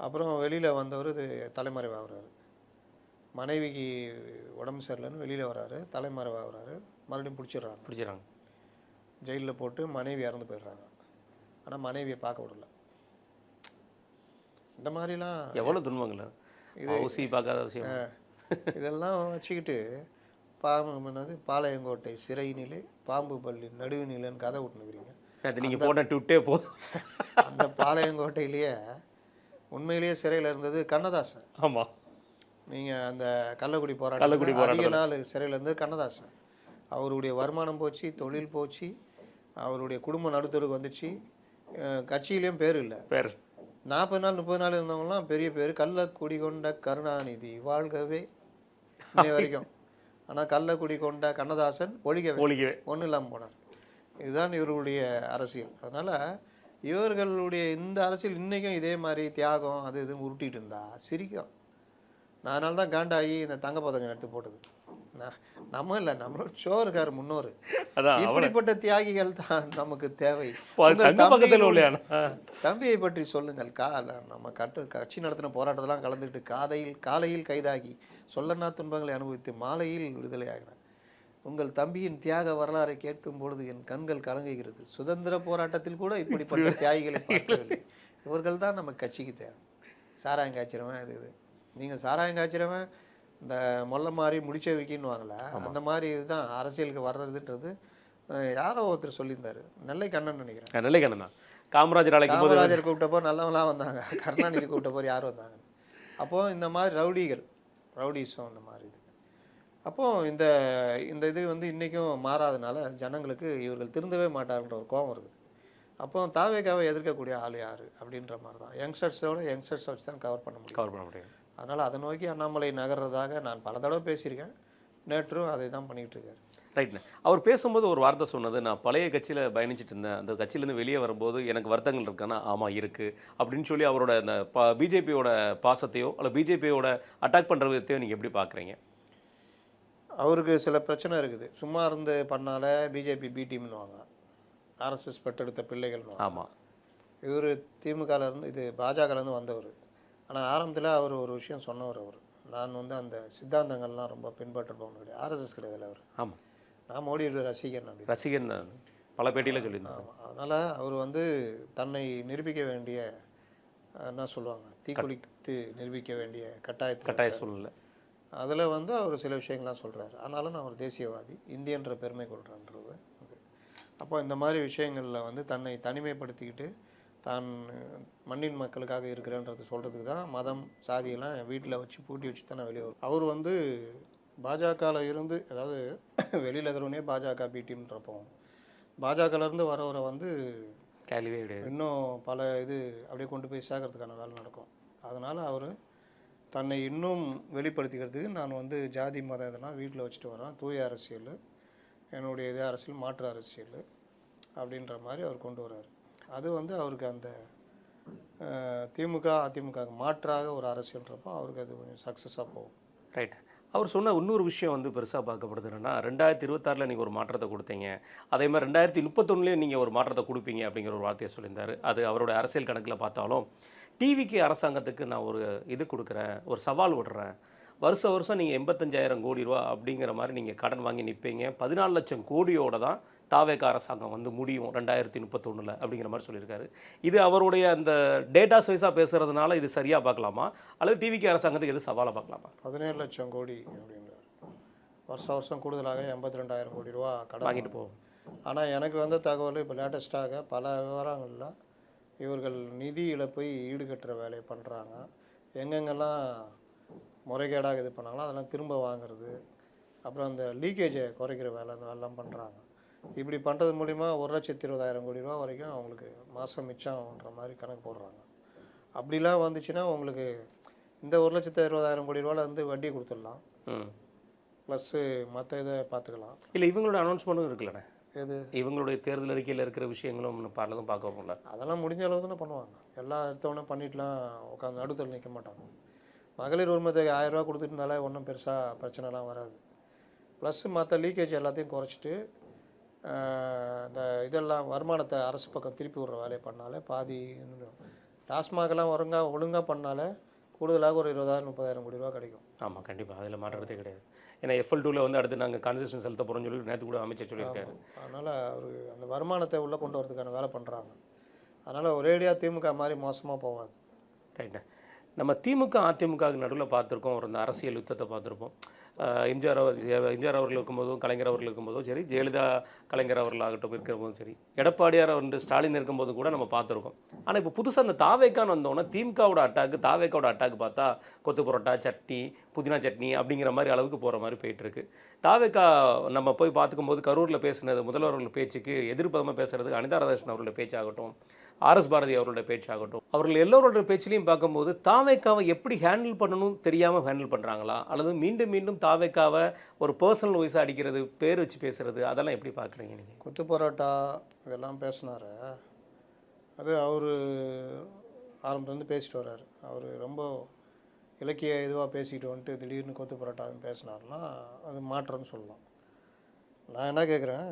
அப்புறம் வெளியில் வந்தவர் தலைமறைவாகிறார். மனைவிக்கு உடம்பு சரியில்லைன்னு வெளியில் வராரு, தலைமறைவாகிறாரு, மறுபடியும் பிடிச்சிடுறாங்க. ஜெயிலில் போட்டு மனைவி இறந்து போயிடுறாங்க. ஆனால் மனைவியை பார்க்க விடல. இந்த மாதிரிலாம் எவ்வளோ துன்பங்கள் இது ஊசி பார்க்காத விஷயம். இதெல்லாம் வச்சுக்கிட்டு பாம்பு பாளையங்கோட்டை சிறையினிலே பாம்பு பள்ளி நடுவினிலேன்னு கதை விட்டுனுக்குறீங்க. அது நீங்கள் போட்ட ட்விட்டே போதும். அந்த பாளையங்கோட்டையிலேயே உண்மையிலேயே சிறையில் இருந்தது கண்ணதாசன். ஆமாம், நீங்கள் அந்த கள்ளக்குடி போராட்டம் அதிக நாள் சிறையில் இருந்தது கண்ணதாசன். அவருடைய வருமானம் போச்சு, தொழில் போச்சு, அவருடைய குடும்ப நடுத்தருக்கு வந்துச்சு, கட்சியிலையும் பேர் இல்லை. 40 நாள் 30 நாள் இருந்தவங்கலாம் பெரிய பேர். கள்ளக்குடி கொண்ட கருணாநிதி வாழ்கவே இன்னை வரைக்கும். ஆனால் கள்ளக்குடி கொண்ட கண்ணதாசன் ஒழிக்கவே ஒன்றும் இல்லாமல் போனார். இதுதான் இவர்களுடைய அரசியல். அதனால் இவர்களுடைய இந்த அரசியல் இன்றைக்கும் இதே மாதிரி தியாகம் அது இதுன்னு உருட்டிகிட்டு இருந்தா சிரிக்கும். நான் அதனால தான் காண்டாகி இந்த தங்கப்பதக்கம் எடுத்து போட்டது. நம்ம இல்லை, நம்மளோட சோறுக்கார் முன்னோர். இப்படிப்பட்ட தியாகிகள் தான் நமக்கு தேவை. தம்பியை பற்றி சொல்லுங்கள். நம்ம கட்சி நடத்தின போராட்டத்தெல்லாம் கலந்துக்கிட்டு காலையில் கைதாகி சொல்லனா துன்பங்களை அனுபவித்து மாலையில் விடுதலை ஆகினார். உங்கள் தம்பியின் தியாக வரலாறை கேட்கும் பொழுது என் கண்கள் கலங்குகிறது. சுதந்திர போராட்டத்தில் கூட இப்படிப்பட்ட தியாகிகளை பார்க்கவில்லை. இவர்கள் தான் நம்ம கட்சிக்கு தேவை. சாராயம் காய்ச்சிறவன் இது நீங்கள் சாராயம் காய்ச்சிறவன் இந்த மொல்ல மாதிரி முடிச்ச வைக்கின்னு வாங்கல, அந்த மாதிரி இதுதான் அரசியலுக்கு வர்றதுன்றது. யாரோ ஒருத்தர் சொல்லியிருந்தாரு, நெல்லை கண்ணன் நினைக்கிறேன். நெல்லை கண்ணன் தான். காமராஜர் கூப்பிட்டப்போ நல்லவங்களாம் வந்தாங்க, கருணாநிதி கூப்பிட்டப்போ யார் வந்தாங்க. அப்போது இந்த மாதிரி ரவுடிசம் அந்த மாதிரி இது. அப்போது இந்த இது இன்றைக்கும் மாறாதனால ஜனங்களுக்கு இவர்கள் திருந்தவே மாட்டார்ன்ற ஒரு கோபம் இருக்குது. அப்போ தாவேக்காவை எதிர்க்கக்கூடிய ஆள் யார் அப்படின்ற மாதிரி தான் யங்ஸ்டர்ஸை வச்சு தான் கவர் பண்ண முடியும். அதனால் அதை நோக்கி அண்ணாமலை நகர்றதாக நான் பல தடவை பேசியிருக்கேன். நேற்றும் அதை தான் பண்ணிகிட்டு இருக்காரு. ரைட்ண்ணே. அவர் பேசும்போது ஒரு வார்த்தை சொன்னது, நான் பழைய கட்சியில் பயணிச்சுட்டு இருந்தேன், அந்த கட்சியிலேருந்து வெளியே வரும்போது எனக்கு வருத்தங்கள் இருக்கானா, ஆமாம் இருக்குது அப்படின்னு சொல்லி அவரோட அந்த பிஜேபியோட பாசத்தையோ அல்ல பிஜேபியோட அட்டாக் பண்ணுற விதத்தையோ நீங்கள் எப்படி பார்க்குறீங்க? அவருக்கு சில பிரச்சனை இருக்குது. சும்மா இருந்து பண்ணால பிஜேபி பி டீம்னுவாங்க, ஆர்எஸ்எஸ் பெற்றெடுத்த பிள்ளைகள்னு. ஆமாம், இவர் திமுகலேருந்து இது பாஜகலேருந்து வந்தவர். ஆனால் ஆரம்பத்தில் அவர் ஒரு விஷயம் சொன்னவர். நான் அந்த சித்தாந்தங்கள்லாம் ரொம்ப பின்பற்றுபவன் கிடையாது, ஆர்எஸ்எஸ் கிடையாது அவர். ஆமாம், நான் மோடியோட ரசிகன் பல பேட்டியில் சொல்லியிருந்தேன். ஆமாம், அதனால் அவர் தன்னை நிரூபிக்க வேண்டிய என்ன சொல்லுவாங்க, தீக்குளித்து நிரூபிக்க வேண்டிய கட்டாய சூழ்நிலை. அதில் அவர் சில விஷயங்கள்லாம் சொல்கிறார். ஆனாலும் நான் ஒரு தேசியவாதி, இந்தியன்ற பெருமை கொள்கிறேன்றது. அப்போ இந்த மாதிரி விஷயங்களில் தன்னை தனிமைப்படுத்திக்கிட்டு தான் மண்ணின் மக்களுக்காக இருக்கிறேன்றது சொல்கிறதுக்கு தான் மதம் சாதியெல்லாம் வீட்டில் வச்சு பூட்டி வச்சு தான் நான் வெளியே வரும். அவர் பாஜகவில் இருந்து, அதாவது வெளியில் இருக்கிறவனே பாஜக பி டீம்ன்றப்போ பாஜகலேருந்து வரவரை கேள்வியே கிடையாது. இன்னும் பல இது அப்படியே கொண்டு போய் சேர்க்கறதுக்கான வேலை நடக்கும். அதனால் அவர் தன்னை இன்னும் வெளிப்படுத்திக்கிறதுக்கு நான் ஜாதி மதம் இதெல்லாம் வீட்டில் வச்சுட்டு வரேன், தூய அரசியல், என்னுடைய இதே அரசியல் மாற்று அரசியல் அப்படின்ற மாதிரி அவர் கொண்டு வர்றார். அது அவருக்கு அந்த திமுக அதிமுக மாற்றாக ஒரு அரசியல்ன்றப்போ அவருக்கு அது கொஞ்சம் சக்ஸஸாக போகும். ரைட். அவர் சொன்ன இன்னொரு விஷயம் பெருசாக பார்க்கப்படுது என்னன்னா, 2026 நீங்கள் ஒரு மாற்றத்தை கொடுத்தீங்க, அதே மாதிரி 2031 நீங்கள் ஒரு மாற்றத்தை கொடுப்பீங்க அப்படிங்கிற ஒரு வார்த்தையை சொல்லியிருந்தார். அது அவரோட அரசியல் கணக்கில் பார்த்தாலும் டிவிக்கு அரசாங்கத்துக்கு நான் ஒரு இது கொடுக்குறேன், ஒரு சவால் விடுறேன், வருஷம் நீங்கள் 85,000 கோடி ரூபா அப்படிங்கிற மாதிரி நீங்கள் கடன் வாங்கி நிற்பீங்க, 14 லட்சம் கோடியோட தான் தாவேக அரசாங்கம் முடியும் 2031 அப்படிங்கிற மாதிரி சொல்லியிருக்காரு. இது அவருடைய அந்த டேட்டாஸ் வைஸாக பேசுகிறதுனால இது சரியாக பார்க்கலாமா, அல்லது டிவிக்கு அரசாங்கத்துக்கு எது சவாலாக பார்க்கலாமா? 17 லட்சம் கோடி அப்படின்றார். வருஷம் கூடுதலாக 82,000 கோடி ரூபா கடன் வாங்கிட்டு போகும். ஆனால் எனக்கு தகவல் இப்போ லேட்டஸ்ட்டாக பல விவரங்களில் இவர்கள் நிதி இழப்பை ஈடுகட்டுற வேலையை பண்ணுறாங்க. எங்கெங்கெல்லாம் முறைகேடாக இது பண்ணாங்களோ அதெல்லாம் திரும்ப வாங்குறது, அப்புறம் அந்த லீக்கேஜை குறைக்கிற வேலை எல்லாம் பண்ணுறாங்க. இப்படி பண்ணுறது மூலிமா 1,20,000 கோடி ரூபா வரைக்கும் அவங்களுக்கு மாதம் மிச்சம் ஆகுன்ற மாதிரி கணக்கு போடுறாங்க. அப்படிலாம் வந்துச்சுன்னா உங்களுக்கு இந்த 1,20,000 கோடி ரூபாவில் வட்டி கொடுத்துடலாம், ப்ளஸ்ஸு மற்ற இதை பார்த்துக்கலாம். இல்லை, இவங்களோட அனௌன்ஸ்மெண்ட்டும் இருக்குல்லண்ணே, எது இவங்களுடைய தேர்தல் அறிக்கையில் இருக்கிற விஷயங்களும் பலதும் பார்க்க போகல. அதெல்லாம் முடிஞ்ச அளவு தானே பண்ணுவாங்க. எல்லாம் எடுத்தவொடனே பண்ணிட்டுலாம் உட்காந்து நடுத்தல் நிற்க மாட்டாங்க. மகளிர் உரிமத்துக்கு 1000 ரூபா கொடுத்துருந்தாலே ஒன்றும் பெருசாக பிரச்சனைலாம் வராது. ப்ளஸ்ஸு மற்ற லீக்கேஜ் எல்லாத்தையும் குறைச்சிட்டு இந்த இதெல்லாம் வருமானத்தை அரசு பக்கம் திருப்பி விடுற வேலையை பண்ணாலே பாதி டாஸ்மாகெல்லாம் ஒழுங்காக பண்ணாலே கூடுதலாக ஒரு 20,000-30,000 கோடி ரூபா கிடைக்கும். ஆமாம், கண்டிப்பாக அதில் மாற்றத்தே கிடையாது. ஏன்னா FL2ல வந்து அடுத்து நாங்கள் கன்செஷன் செலுத்த போகிறோம்னு சொல்லி நேற்று கூட அமைச்சர் சொல்லியிருக்காரு. அதனால் அவர் அந்த வருமானத்தை உள்ளே கொண்டு வரதுக்கான வேலை பண்ணுறாங்க. அதனால் ஒரேடியாக திமுக மாதிரி மோசமாக போகாது. ரைட்டு. நம்ம திமுக அதிமுகவுக்கு நடுவில் பார்த்துருக்கோம், ஒரு இந்த அரசியல் யுத்தத்தை பார்த்துருப்போம். எம்ஜிஆர் அவர்கள் இருக்கும்போதும் கலைஞர் அவர்கள் இருக்கும்போதும் சரி, ஜெயலலிதா கலைஞர் அவர்கள் ஆகட்டும் இருக்கிற போதும் சரி, எடப்பாடியார் வந்து ஸ்டாலின் இருக்கும்போது கூட நம்ம பார்த்துருக்கோம். ஆனால் இப்போ புதுசாக அந்த தாவேக்கான்னு வந்தோன்னா திமுகவோட அட்டாக்கு தாவேக்காவோட அட்டாக்கு பார்த்தா கொத்து பரோட்டா சட்னி புதினா சட்னி அப்படிங்கிற மாதிரி அளவுக்கு போகிற மாதிரி போயிட்டுருக்கு. தாவேக்கா நம்ம போய் பார்த்துக்கும்போது கரூரில் பேசினது முதல்வர்கள் பேச்சுக்கு எதிர்ப்பதமாக பேசுகிறதுக்கு அனிதா ராதாகிருஷ்ணன் அவர்களுடைய பேச்சாகட்டும், RS பாரதி அவர்களுடைய பேச்சாகட்டும், அவர்கள் எல்லோருடைய பேச்சிலையும் பார்க்கும்போது தாவேக்காவை எப்படி ஹேண்டில் பண்ணணும் தெரியாமல் ஹேண்டில் பண்ணுறாங்களா, அல்லது மீண்டும் மீண்டும் தாவேக்காவை ஒரு பர்சனல் வாய்ஸாக அடிக்கிறது, பேர் வச்சு பேசுகிறது, அதெல்லாம் எப்படி பார்க்குறீங்க நீங்கள்? கொத்து பரோட்டா இதெல்லாம் பேசினார். அது அவர் ஆரம்பத்துலேருந்து பேசிட்டு வர்றாரு. அவர் ரொம்ப இலக்கிய இதுவாக பேசிக்கிட்டு வந்துட்டு திடீர்னு கொத்து பரோட்டான்னு பேசினார்னா அது மாற்றம்னு சொல்லலாம். நான் என்ன கேட்குறேன்,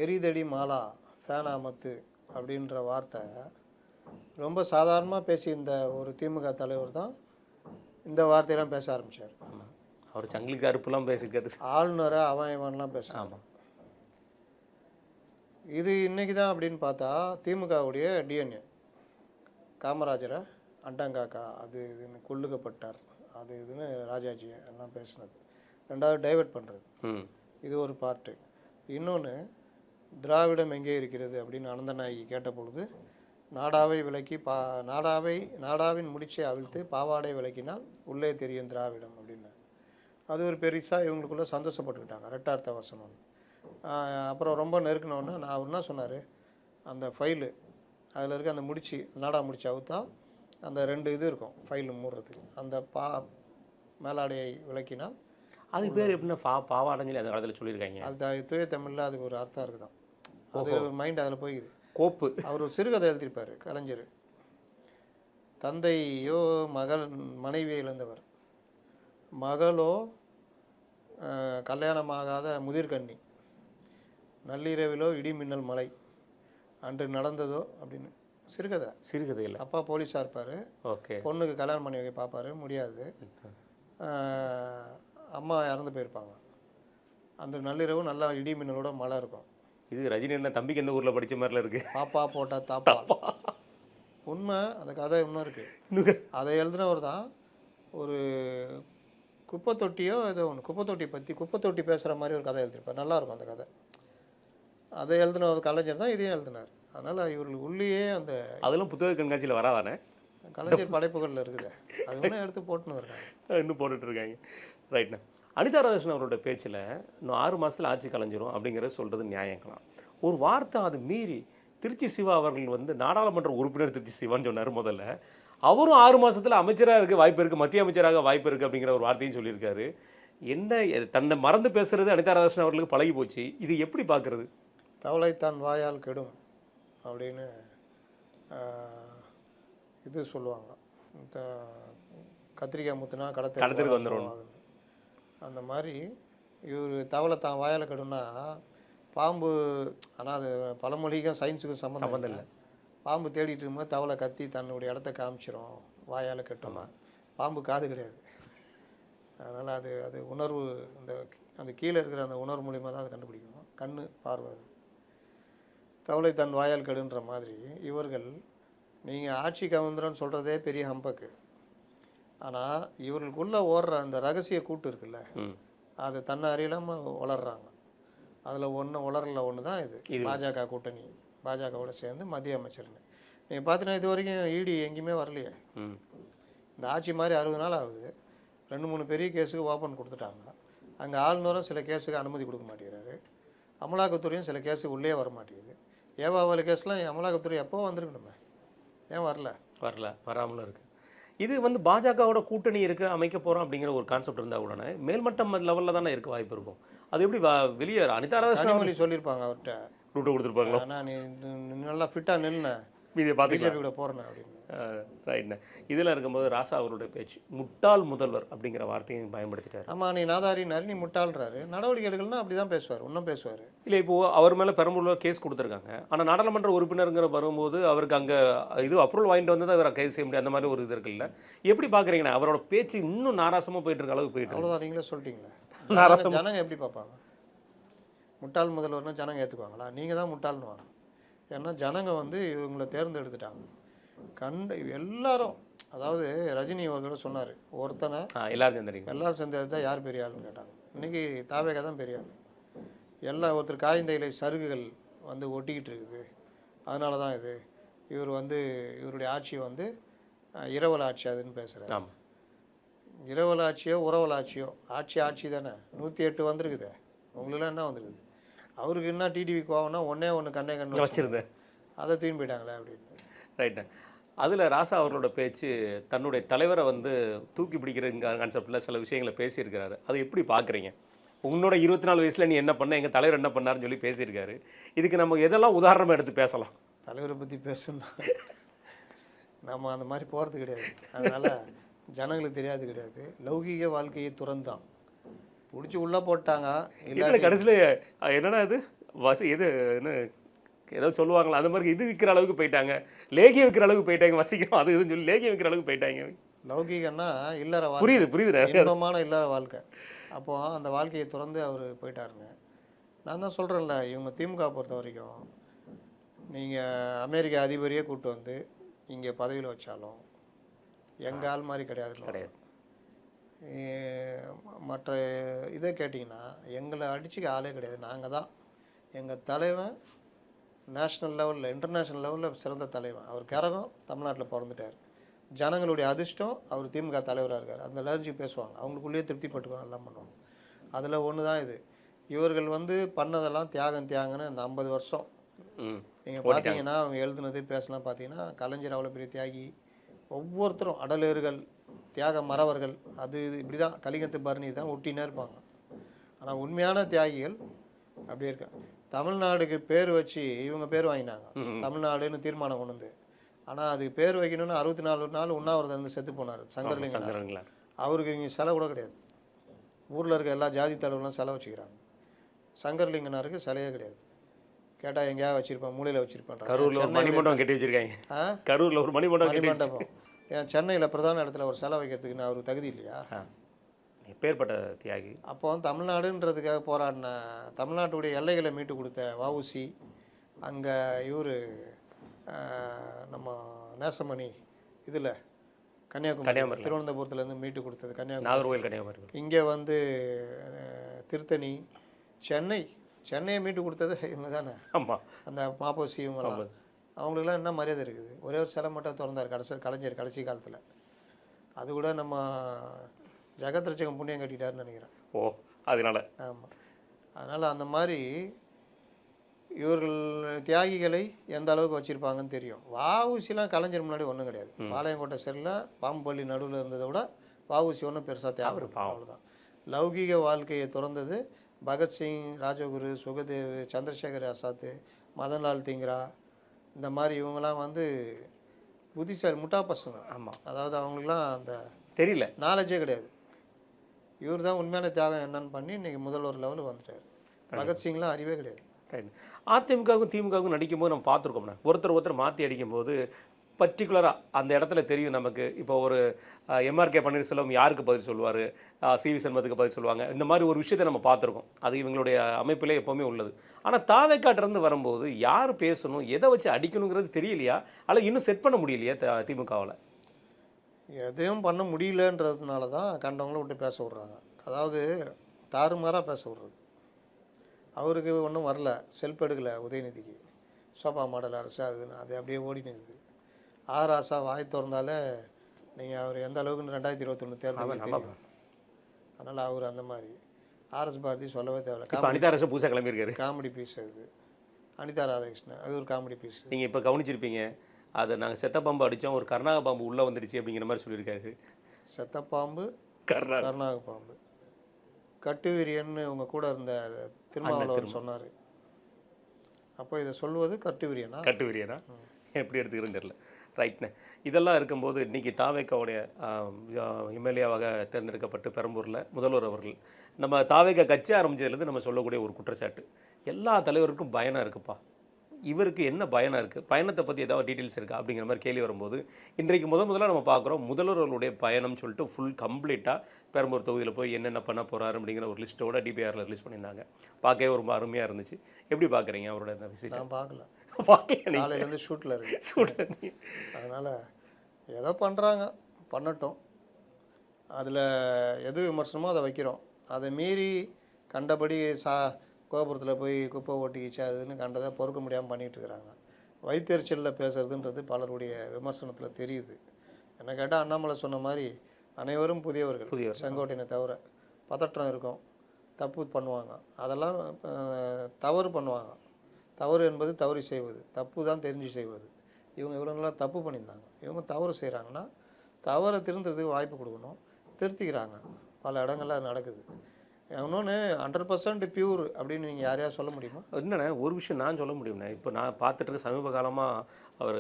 எரிதடி மாலா ஃபேனா மத்து அப்படின்ற வார்த்தை ரொம்ப சாதாரணமாக பேசியிருந்த ஒரு திமுக தலைவர் தான் இந்த வார்த்தையெல்லாம் பேச ஆரம்பித்தார். ஆமாம், அவர் சங்கிலி கருப்புலாம் பேசிக்கிறது, ஆளுநரை அவன் இவன்லாம் பேசுகிறான். ஆமாம், இது இன்றைக்கி தான் அப்படின்னு பார்த்தா திமுகவுடைய டிஎன்ஏ காமராஜரை அண்டாங்காக்கா அது இதுன்னு கொள்ளுக்கப்பட்டார், அது இதுன்னு ராஜாஜி எல்லாம் பேசுனது. ரெண்டாவது டைவர்ட் பண்ணுறது, இது ஒரு பார்ட்டு. இன்னொன்று திராவிடம் எங்கே இருக்கிறது அப்படின்னு அனந்தநாயகி கேட்ட பொழுது நாடாவை விலக்கி நாடாவின் முடிச்சை அவிழ்த்து பாவாடை விலக்கினால் உள்ளே தெரியும் திராவிடம் அப்படின்னு. அது ஒரு பெருசாக இவங்களுக்குள்ளே சந்தோஷப்பட்டுக்கிட்டாங்க, ரெட்டார்த்த வசனம். அப்புறம் ரொம்ப நெருக்கினோன்னு அவர் என்ன சொன்னார், அந்த ஃபைலு அதில் இருக்க அந்த முடிச்சு நாடா முடிச்சு அவுத்தா அந்த 2 இது இருக்கும் ஃபைலு மூடுறதுக்கு, அந்த மேலாடையை விளக்கினால் அதுக்கு பேர் எப்படின்னா பாவாடைன்னு சொல்லி அந்த காலத்தில் சொல்லியிருக்காங்க. அது தூய தமிழில் அதுக்கு ஒரு அர்த்தம் இருக்குதான், அது ஒரு மைண்ட் அதில் போய்க்குது. கோப்பு அவர் ஒரு சிறுகதை எழுதியிருப்பார் கலைஞர். தந்தையோ மனைவியை இழந்தவர், மகளோ கல்யாணமாகாத முதிர்கண்ணி, நள்ளிரவிலோ இடி மின்னல் மழை அன்று நடந்ததோ அப்படின்னு சிறுகதை இல்லை. அப்பா போலீஸாக இருப்பார், ஓகே, பொண்ணுக்கு கல்யாணம் பண்ணி வைக்க பார்ப்பாரு, முடியாது. அம்மா இறந்து போயிருப்பாங்க. அந்த நள்ளிரவு நல்லா இடி மின்னலோட மழை இருக்கும். இது ரஜினி என்ன தம்பிக்கு எந்த ஊரில் படித்த மாதிரில இருக்குது, பாப்பா போட்டா தாப்பா. உண்மை, அந்த கதை இன்னும் இருக்குது. அதை எழுதினவர் தான் ஒரு குப்பை தொட்டியோ ஏதோ ஒன்று, குப்பை தொட்டி பேசுகிற மாதிரி ஒரு கதை எழுதியிருப்பார், நல்லாயிருக்கும் அந்த கதை. அதை எழுதின ஒரு கலைஞர் தான் இதையும் எழுதினார். அதனால் இவர்களுக்கு உள்ளேயே அந்த அதெல்லாம் புத்தக கண்காட்சியில் வராதானே, கலைஞர் படைப்புகளில் இருக்குது, அது ஒன்றும் எடுத்து போட்டுன்னு இருக்காங்க, இன்னும் போட்டுட்ருக்காங்க. ரைட்ண்ணா. அனிதா ராதாகிருஷ்ணன் அவரோட பேச்சில் இன்னும் 6 மாதத்தில் ஆட்சி கலைஞ்சிரும் அப்படிங்கிறத சொல்கிறது நியாயங்களாம். ஒரு வார்த்தை அது மீறி திருச்சி சிவா அவர்கள் வந்து நாடாளுமன்ற உறுப்பினர் திருச்சி சிவான்னு சொன்னார் முதல்ல. அவரும் 6 மாதத்தில் அமைச்சராக இருக்க வாய்ப்பு இருக்குது, மத்திய அமைச்சராக வாய்ப்பு இருக்குது அப்படிங்கிற ஒரு வார்த்தையும் சொல்லியிருக்காரு. என்ன தன்னை மறந்து பேசுகிறது அனிதா ராதாகிருஷ்ணன் அவர்களுக்கு பழகி போச்சு, இது எப்படி பார்க்குறது? தவளைத்தான் வாயால் கெடும் அப்படின்னு இது சொல்லுவாங்க, கத்திரிக்காய் முத்துனா கடத்திற்கு வந்துடும். அந்த மாதிரி இவர் தவளை தான் வாயால் கெடும்னா பாம்பு, ஆனால் அது பழமொழிக்கும் சயின்ஸுக்கும் சம்மந்தம் இல்லை. பாம்பு தேடிட்டு இருக்கும்போது தவளை கத்தி தன்னுடைய இடத்த காமிச்சிடும், வாயால் கெட்டோமா. பாம்பு காது கிடையாது, அதனால் அது உணர்வு, அந்த கீழே இருக்கிற அந்த உணர்வு மூலிமா தான் அதை கண்டுபிடிக்கணும், கண்ணு பார்வை. தவளை தன் வாயால் கெடுன்ற மாதிரி இவர்கள் நீங்கள் ஆட்சி கவுந்திரன்னு சொல்கிறதே பெரிய ஹம்பக்கு. ஆனால் இவர்களுக்குள்ளே ஓடுற அந்த ரகசிய கூட்டு இருக்குல்ல, அது தன்னை அறியலாமல் வளர்கிறாங்க. அதில் வளரல ஒன்று தான் இது பாஜக கூட்டணி, பாஜகவோட சேர்ந்து மத்திய அமைச்சர்னு. நீங்கள் பார்த்தீங்கன்னா இது வரைக்கும் இடி எங்கேயுமே வரலையே. இந்த ஆட்சி மாதிரி 60 நாள் ஆகுது, 2-3 பெரிய கேஸுக்கு ஓப்பன் கொடுத்துட்டாங்க. அங்கே ஆளுநரும் சில கேஸுக்கு அனுமதி கொடுக்க மாட்டேங்கிறாரு, அமலாக்கத்துறையும் சில கேஸுக்கு உள்ளே வர மாட்டேங்குது. ஏவாவல் கேஸ்லாம் அமலாக்கத்துறை எப்போ வந்திருக்கணுமே, ஏன் வராமலும் இருக்குது. இது வந்து பாஜகவோட கூட்டணி இருக்க அமைக்க போகிறோம் அப்படிங்கிற ஒரு கான்செப்ட் இருந்தால் உடனே மேல்மட்டம் லெவலில் தானே இருக்க வாய்ப்பு இருக்கும். அது எப்படி வெளியே அனிதா ராதாகிருஷ்ணன் சொல்லியிருப்பாங்க, அவர்கிட்ட ரூட்டை கொடுத்துருப்பாங்களோ, ஆனால் நீ நல்லா ஃபிட்டாக நின்று மீதியை பார்த்துக்கலாம். பிஜேபி கூட போகிறேன் அப்படின்னு. ரைட்ண்ணே. இதில் இருக்கும்போது ராசா அவருடைய பேச்சு முட்டாள் முதல்வர் அப்படிங்கிற வார்த்தையும் பயன்படுத்திட்டார். ஆமாம், நீ நாதாரினாரு, நீ முட்டாள்றாரு. நடவடிக்கை எடுக்கலன்னா அப்படி தான் பேசுவார், இன்னும் பேசுவார். இல்லை, இப்போது அவர் மேலே பெரம்பலூரில் கேஸ் கொடுத்துருக்காங்க. ஆனால் நாடாளுமன்ற உறுப்பினருங்கிற வரும்போது அவருக்கு அங்கே இது அப்ரூவல் வாங்கிட்டு வந்து அவரை கைது செய்ய முடியாது, அந்த மாதிரி ஒரு இது இருக்குல்ல. எப்படி பார்க்குறீங்கண்ணா அவரோட பேச்சு இன்னும் நாராசமாக போயிட்டு இருக்க அளவுக்கு போயிட்டு? அவ்வளோதான், நீங்களே சொல்லிட்டீங்களே. நாராசம். ஜனங்க எப்படி பார்ப்பாங்க? முட்டாள் முதல்வர்னா ஜனங்க ஏற்றுக்குவாங்களா? நீங்கள் தான் முட்டாள்னு வாங்க. ஏன்னா ஜனங்க வந்து இவங்களை தேர்ந்தெடுத்துட்டாங்க. எல்லாரும், அதாவது ரஜினி ஒரு தடவை சொன்னார், ஒருத்தனை எல்லாரும் சேர்ந்தெடுத்தா யார் பெரிய ஆளுன்னு கேட்டாங்க. இன்றைக்கி தாவேகா தான் பெரிய ஆள். ஒருத்தர் காய்ந்த இலை சருகுகள் வந்து ஒட்டிக்கிட்டு இருக்குது, அதனால தான் இது இவர் வந்து இவருடைய ஆட்சி வந்து இரவல் ஆட்சி அதுன்னு பேசுகிறார். இரவல் ஆட்சியோ உறவல் ஆட்சியோ ஆட்சி தானே. 108 வந்திருக்குது, உங்களுக்குலாம் என்ன வந்துருக்குது? அவருக்கு என்ன டிடிவி கோவம்னா ஒன்று கண்ணு வச்சுருந்தேன், அதை தூக்கி போயிட்டாங்களே அப்படின்னு. ரைட்டு. அதில் ராசா அவர்களோட பேச்சு தன்னுடைய தலைவரை வந்து தூக்கி பிடிக்கிற கான்செப்டில் சில விஷயங்களை பேசியிருக்கிறாரு. அதை எப்படி பார்க்குறீங்க? உன்னோட 24 வயசில் நீ என்ன பண்ண, எங்கள் தலைவர் என்ன பண்ணாருன்னு சொல்லி பேசியிருக்காரு. இதுக்கு நம்ம எதெல்லாம் உதாரணமாக எடுத்து பேசலாம்? தலைவரை பற்றி பேசணும்னா நம்ம அந்த மாதிரி போகிறது கிடையாது, அதனால் ஜனங்களுக்கு தெரியாது கிடையாது. லௌகீக வாழ்க்கையை துறந்தான் பிடிச்சி உள்ளே போட்டாங்க. இல்லை, கடைசியில் என்னன்னா இது இது என்ன ஏதோ சொல்லுவாங்களா அந்த மாதிரி இது விற்கிற அளவுக்கு போயிட்டாங்க, லேகியம் விற்கிற அளவுக்கு போயிட்டாங்க, வசிக்கும் அது இதுன்னு சொல்லி லேகியம் விற்கிற அளவுக்கு போயிட்டாங்க. லௌகீகன்னா இல்லற வாழ்க்கை, புரியுது இன்பமான இல்லற வாழ்க்கை. அப்போது அந்த வாழ்க்கையை திறந்து அவர் போயிட்டாருங்க. நான் தான் சொல்கிறேன்ல, இவங்க திமுக பொறுத்த வரைக்கும் நீங்கள் அமெரிக்க அதிபரையே கூப்பிட்டு வந்து இங்கே பதவியில் வச்சாலும் எங்கள் ஆள் மாதிரி கிடையாது. மற்ற இதை கேட்டிங்கன்னா எங்களை அடிச்சுக்க ஆளே கிடையாது. நாங்கள் தான், எங்கள் தலைவன் நேஷ்னல் லெவலில் இன்டர்நேஷ்னல் லெவலில் சிறந்த தலைவன். அவர் கரகம் தமிழ்நாட்டில் பிறந்துட்டார். ஜனங்களுடைய அதிர்ஷ்டம் அவர் திமுக தலைவராக இருக்கார். அந்த லர்ஜி பேசுவாங்க, அவங்களுக்குள்ளேயே திருப்திப்பட்டுக்குவாங்க, எல்லாம் பண்ணுவாங்க. அதில் ஒன்று தான் இது. இவர்கள் வந்து பண்ணதெல்லாம் தியாகம்னு அந்த 50 வருஷம் நீங்கள் பார்த்தீங்கன்னா அவங்க எழுதுனது பேசலாம் பார்த்தீங்கன்னா, கலைஞர் அவ்வளோ பெரிய தியாகி, ஒவ்வொருத்தரும் அடலேறுகள், தியாக மறவர்கள், அது இப்படி தான் கலிங்கத்து பரணி தான் ஒட்டினே இருப்பாங்க. ஆனால் உண்மையான தியாகிகள் அப்படியே இருக்காங்க. தமிழ்நாடுக்கு பேர் வச்சு இவங்க பேர் வாங்கினாங்க, தமிழ்நாடுன்னு தீர்மானம் கொண்டு வந்து. ஆனால் அதுக்கு பேர் வைக்கணும்னு 64 நாள் உண்ணாவிரதம் இருந்து செத்து போனார் சங்கரலிங்கம். அவருக்கு இங்கே சிலை கூட கிடையாது. ஊரில் இருக்க எல்லா ஜாதி தலைவர்களும் சிலை வச்சுக்கிறாங்க, சங்கரலிங்கனாருக்கு சிலையே கிடையாது. கேட்டால் எங்கேயாவது வச்சிருப்பான், மூலையில் வச்சிருப்பான். கரூரில் மணிமண்டபம் கட்டி வச்சிருக்காங்க. கரூரில் ஒரு மணிமண்டபம். ஏன் சென்னையில் பிரதான இடத்துல ஒரு சிலை வைக்கிறதுக்குன்னு அவருக்கு தகுதி இல்லையா? எப்பேற்பட்ட தியாகி. அப்போ தமிழ்நாடுன்றதுக்காக போராடின, தமிழ்நாட்டுடைய எல்லைகளை மீட்டு கொடுத்த வஉசி, அங்கே இவர் நம்ம நேசமணி இதில் கன்னியாகுமரி திருவனந்தபுரத்துலேருந்து மீட்டு கொடுத்தது கன்னியாகுமரி, இங்கே வந்து திருத்தணி, சென்னையை மீட்டு கொடுத்தது இவங்க தானே. ஆமாம், அந்த மாப்போசி இவங்கெல்லாம், அவங்களுக்குலாம் என்ன மரியாதை இருக்குது? ஒரே ஒரு சிலை மட்டும் திறந்தார் கலைஞர் கடைசி காலத்தில். அது கூட நம்ம ஜெகத் ரட்சகம் புண்ணியம் கட்டிட்டாருன்னு நினைக்கிறேன். ஓ, அதனால. ஆமாம், அதனால் அந்த மாதிரி இவர்கள் தியாகிகளை எந்த அளவுக்கு வச்சுருப்பாங்கன்னு தெரியும். வஉசிலாம் கலைஞர் முன்னாடி ஒன்றும் கிடையாது. பாளையங்கோட்டை சிறையில் பாம்பள்ளி நடுவில் இருந்ததை விட வஉசி ஒன்றும் பெருசாக தியாகம், அவ்வளோதான். லௌகீக வாழ்க்கையை திறந்தது பகத்சிங், ராஜகுரு, சுகதேவ், சந்திரசேகர் ஆசாத், மதன்லால் திங்ரா, இந்த மாதிரி இவங்கெல்லாம் வந்து புத்திசாலி முட்டா பசங்க. ஆமாம், அதாவது அவங்களுக்குலாம் அந்த தெரியல, நாலேஜே கிடையாது. இவர் தான் உண்மையான தியாகம் என்னன்னு பண்ணி இன்றைக்கி முதல்வர் லெவலில் வந்துட்டார். பகத்சிங்லாம் அறிவே கிடையாது. அதிமுகவுக்கும் திமுகவுக்கும் நடிக்கும்போது நம்ம பார்த்துருக்கோம்னா, ஒருத்தர் மாற்றி அடிக்கும்போது பர்டிகுலராக அந்த இடத்துல தெரியும் நமக்கு. இப்போ ஒரு எம்ஆர்கே பன்னீர்செல்வம் யாருக்கு பதில் சொல்லுவார், சிவி சண்முகத்துக்கு பதில் சொல்லுவாங்க, இந்த மாதிரி ஒரு விஷயத்தை நம்ம பார்த்துருக்கோம். அது இவங்களுடைய அமைப்பிலே எப்போவுமே உள்ளது. ஆனால் தாவேக்காட்டிலேருந்து வரும்போது யார் பேசணும், எதை வச்சு அடிக்கணுங்கிறது தெரியலையா, அல்ல இன்னும் செட் பண்ண முடியலையா திமுகவில்? எதையும் பண்ண முடியலன்றதுனால தான் கண்டவங்களும் விட்டு பேச விட்றாங்க. அதாவது தாறுமாறாக பேச விட்றது. அவருக்கு ஒன்றும் வரல, செல்ஃப் எடுக்கலை உதயநிதிக்கு, சோபா மாடல் அரசு அதுன்னு அது அப்படியே ஓடினுது. ஆசா வாய் திறந்தாலே நீங்கள் அவர் எந்த அளவுக்குன்னு 2021 தேர்தல் தெரியும். அதனால் அவர் அந்த மாதிரி ஆர்எஸ் பாரதி சொல்லவே தேவையில்ல. அனிதா அரசு புதுசாக கிளம்பியிருக்காரு, காமெடி பீஸ் அது. அனிதா ராதாகிருஷ்ணன் அது ஒரு காமெடி பீஸ். நீங்கள் இப்போ கவனிச்சிருப்பீங்க, அதை நாங்கள் செத்த பாம்பு அடித்தோம், ஒரு கர்நாடக பாம்பு உள்ளே வந்துடுச்சு அப்படிங்கிற மாதிரி சொல்லியிருக்காரு. செத்த பாம்பு கர்நாடக பாம்பு கட்டுவிரியன்னு உங்க கூட இருந்த திருமாவளவன் சொன்னார். அப்போ இதை சொல்வது கட்டுவிரியனா? எப்படி எடுத்துக்கிறேன்னு தெரியல. ரைட்ண்ணே. இதெல்லாம் இருக்கும்போது இன்றைக்கி தாவேக்காவுடைய எம்எல்ஏவாக தேர்ந்தெடுக்கப்பட்டு பெரம்பூரில் முதல்வர் அவர்கள் நம்ம தாவேக்கா கட்சி ஆரம்பிச்சதுலேருந்து நம்ம சொல்லக்கூடிய ஒரு குற்றச்சாட்டு, எல்லா தலைவருக்கும் பயணம் இருக்குப்பா, இவருக்கு என்ன பயணம் இருக்குது, பயணத்தை பற்றி ஏதாவது டீட்டெயில்ஸ் இருக்கா அப்படிங்கிற மாதிரி கேள்வி வரும்போது, இன்றைக்கு முதல்ல நம்ம பார்க்குறோம் முதல்வர்களுடைய பயணம்னு சொல்லிட்டு ஃபுல் கம்ப்ளீட்டாக பெரம்பூர் தொகுதியில் போய் என்னென்ன பண்ண போகிறாரு அப்படிங்கிற ஒரு லிஸ்ட்டோட டிபிஆரில் ரிலீஸ் பண்ணியிருந்தாங்க. பார்க்கவே ரொம்ப அருமையாக இருந்துச்சு. எப்படி பார்க்குறீங்க அவரோட இந்த விசிட்? நான் பார்க்கல, பார்க்கல, காலையிலேருந்து ஷூட்டில் இருக்கு. ஷூட்டில் அதனால் ஏதோ பண்ணுறாங்க, பண்ணட்டும். அதில் எது விமர்சனமோ அதை வைக்கிறோம். அதை மீறி கண்டபடி கோபுரத்தில் போய் குப்பை ஓட்டிக்கிச்சு அதுன்னு கண்டதை பொறுக்க முடியாமல் பண்ணிகிட்டு இருக்கிறாங்க. வயிற்றெரிச்சலில் பேசுறதுன்றது பலருடைய விமர்சனத்தில் தெரியுது. என்ன கேட்டால் அண்ணாமலை சொன்ன மாதிரி அனைவரும் புதியவர்கள், செங்கோட்டையனை தவிர. பதற்றம் இருக்கும், தப்பு பண்ணுவாங்க, அதெல்லாம் தவறு பண்ணுவாங்க. தவறு என்பது தவறு செய்வது, தப்பு தான் தெரிஞ்சு செய்வது. இவங்க இவ்வளோ நல்லா தப்பு பண்ணியிருந்தாங்க, இவங்க தவறு செய்கிறாங்கன்னா தவறை திருந்துறதுக்கு வாய்ப்பு கொடுக்கணும், திருத்திக்கிறாங்க. பல இடங்கள்ல அது நடக்குது. இன்னொன்று 100% பியூர் அப்படின்னு நீங்கள் யாரையாவது சொல்ல முடியுமா? என்னண்ணே, ஒரு விஷயம் நான் சொல்ல முடியும்ண்ணே. இப்போ நான் பார்த்துட்டு இருக்க சமீப காலமாக அவர்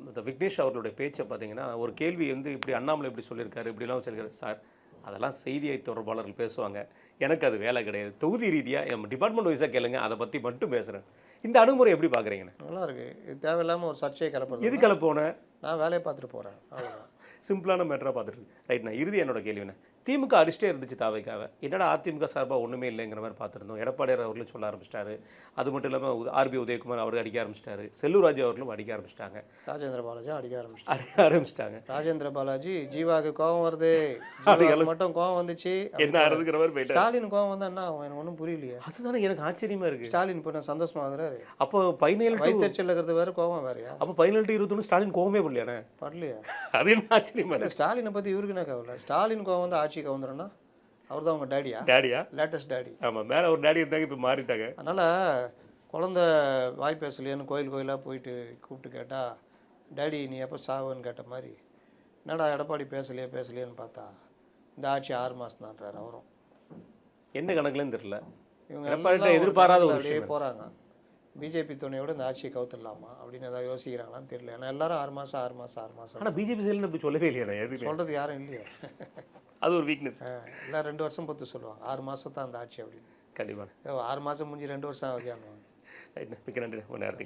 இந்த விக்னேஷ் அவர்களுடைய பேச்சை பார்த்தீங்கன்னா, ஒரு கேள்வி வந்து இப்படி அண்ணாமலை இப்படி சொல்லியிருக்காரு, இப்படிலாம் சொல்லியிருக்காரு சார், அதெல்லாம் செய்தியை தொடர்பாளர்கள் பேசுவாங்க, எனக்கு அது வேலை கிடையாது. தொகுதி ரீதியாக என் டிபார்ட்மெண்ட் வைஸாக கேளுங்க, அதை பற்றி மட்டும் பேசுகிறேன். இந்த அணுகுமுறை எப்படி பார்க்குறீங்கண்ணே? நல்லா இருக்குது. இது தேவையில்லாமல் ஒரு சர்ச்சையை கிளப்புறது. எது கிளப்போனேன்? நான் வேலையை பார்த்துட்டு போகிறேன், அவ்வளோதான். சிம்பிளான மேட்டராக பார்த்துட்டு இருக்கு. ரைட்ண்ணா, இறுதி என்னோட கேள்விண்ணே, திமுக அடிச்சிட்டே இருந்துச்சு தாவைக்காவை, என்னடா அதிமுக சார்பாக ஒன்றுமே இல்லைங்கிற மாதிரி பார்த்துருந்தோம். எடப்பாடியார் அவர்களும் சொல்ல ஆரம்பிச்சிட்டாரு. அது மட்டும் இல்லாமல் ஆர்பி உதயகுமார் அவர்கள் அடிக்க ஆரம்பிச்சிட்டாரு. செல்லூராஜ் அவர்களும் அடிக்க ஆரம்பிச்சிட்டாங்க. ராஜேந்திர பாலாஜி அடிக்க ஆரம்பிச்சிட்டாங்க. ராஜேந்திர பாலாஜி ஜீவாக்கு கோவம் வருது, மட்டும் கோவம் வந்துச்சு, என்ன ஆறதுங்கிற மாதிரி போயிட்டு ஸ்டாலின் கோவம் வந்தா என்ன ஆகும்? எனக்கு ஒன்றும் புரியலையே. அதுதானே எனக்கு ஆச்சரியமா இருக்கு. ஸ்டாலின் இப்போ நான் சந்தோஷமாகிறாரு. அப்போ 17 வயிற்றுச்சல் இருக்கிறது வேறு, கோவம் வேறையா? அப்போ 17 to 21 ஸ்டாலின் கோவமே பண்ணலையானே? படலையா? அது என்ன ஆச்சரியமா இல்லை, ஸ்டாலினை பற்றி இவருக்கு என்ன கவலை? ஸ்டாலின் கோவம் வந்து ஆட்சிக்கு வந்துடும்னா அவர் தான் உங்கள் டேடியா? டேடியா, லேட்டஸ்ட் டேடி. ஆமாம், மேலே ஒரு டேடி இருந்தாங்க, இப்போ மாறிட்டாங்க. அதனால் குழந்த வாய் பேசலையேன்னு கோயிலாக போயிட்டு கூப்பிட்டு கேட்டால், டேடி நீ எப்போ சாவுன்னு கேட்ட மாதிரி, என்னடா எடப்பாடி பேசலையேன்னு பார்த்தா இந்த ஆட்சி 6 மாதம் தான்றாரு அவரும். என்ன கணக்குலன்னு தெரியல. இவங்க எடப்பாடி எதிர்பாராத ஒரு அப்படியே போகிறாங்க. பிஜேபி துணையோட இந்த ஆட்சியை கவுத்துடலாமா அப்படின்னு ஏதாவது யோசிக்கிறாங்களான்னு தெரியல. ஏன்னா எல்லாரும் 6 மாதம். ஆனால் பிஜேபி சைடில் இப்படி சொல்லவே இல்லையா? எதுக்கு சொல்கிறது யாரும் இல்லையா? அது ஒரு வீக்னஸ். எல்லாம் 2 வருஷம் பொறுத்து சொல்லுவாங்க, 6 மாதம் தான் அந்த ஆட்சி அப்படின்னு. கண்டிப்பாக 6 மாதம் முடிஞ்சு 2 வருஷம் ஆகுது. ரைட், மிக்க நன்றி உங்கள் நேரத்துக்கு.